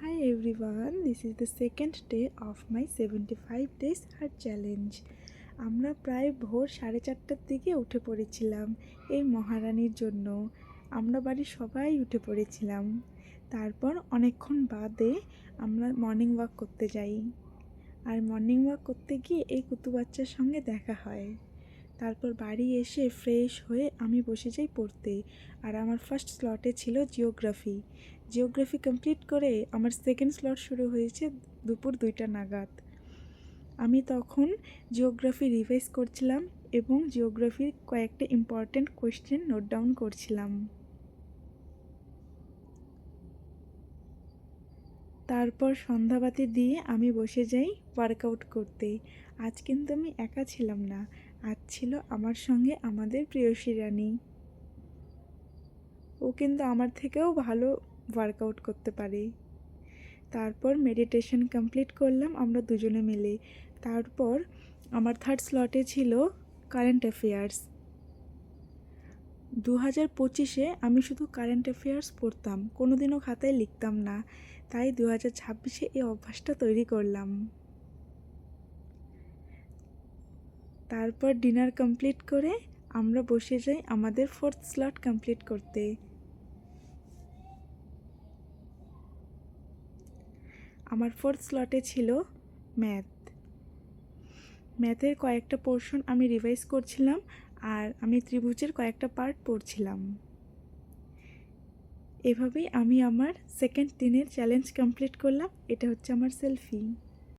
Hi everyone, this is the second day of my 75 days heart challenge. আমরা প্রায় ভোর 4:30টার দিকে উঠে পড়েছিলাম এই মহারানীর জন্য। আমরা বাড়ির সবাই উঠে পড়েছিলাম। তারপর অনেকক্ষণ বাদে আমরা মর্নিং ওয়াক করতে যাই। আর মর্নিং ওয়াক করতে গিয়ে এই কুতু বাচ্চার সঙ্গে দেখা হয়। তারপর বাড়ি এসে ফ্রেশ হয়ে আমি বসে যাই পড়তে। আর আমার ফার্স্ট স্লটে ছিল জিওগ্রাফি কমপ্লিট করে আমার সেকেন্ড স্লট শুরু হয়েছে দুপুর 2টা নাগাদ। আমি তখন জিওগ্রাফি রিভাইজ করছিলাম এবং জিওগ্রাফির কয়েকটা ইম্পর্ট্যান্ট কোয়েশ্চেন নোট ডাউন করছিলাম। তারপর সন্ধ্যাবাতি দিয়ে আমি বসে যাই ওয়ার্কআউট করতে। আজ কিন্তু আমি একা ছিলাম না, আজ ছিল আমার সঙ্গে আমাদের প্রেয়সী রানী। ও কিন্তু আমার থেকেও ভালো ওয়ার্কআউট করতে পারে। তারপর মেডিটেশন কমপ্লিট করলাম আমরা দুজনে মিলে। তারপর আমার থার্ড স্লটে ছিল কারেন্ট অ্যাফেয়ার্স। 2025-এ আমি শুধু কারেন্ট অ্যাফেয়ার্স পড়তাম, কোনোদিনও খাতায় লিখতাম না, তাই 2026-এ এই অভ্যাসটা তৈরি করলাম। তারপর ডিনার কমপ্লিট করে আমরা বসে যাই আমাদের ফোর্থ স্লট কমপ্লিট করতে। আমার ফোর্থ স্লটে ছিল ম্যাথের কয়েকটা পোর্শন আমি রিভাইজ করছিলাম আর আমি ত্রিভুজের কয়েকটা পার্ট পড়ছিলাম। এভাবেই আমি আমার সেকেন্ড দিনের চ্যালেঞ্জ কমপ্লিট করলাম। এটা হচ্ছে আমার সেলফি।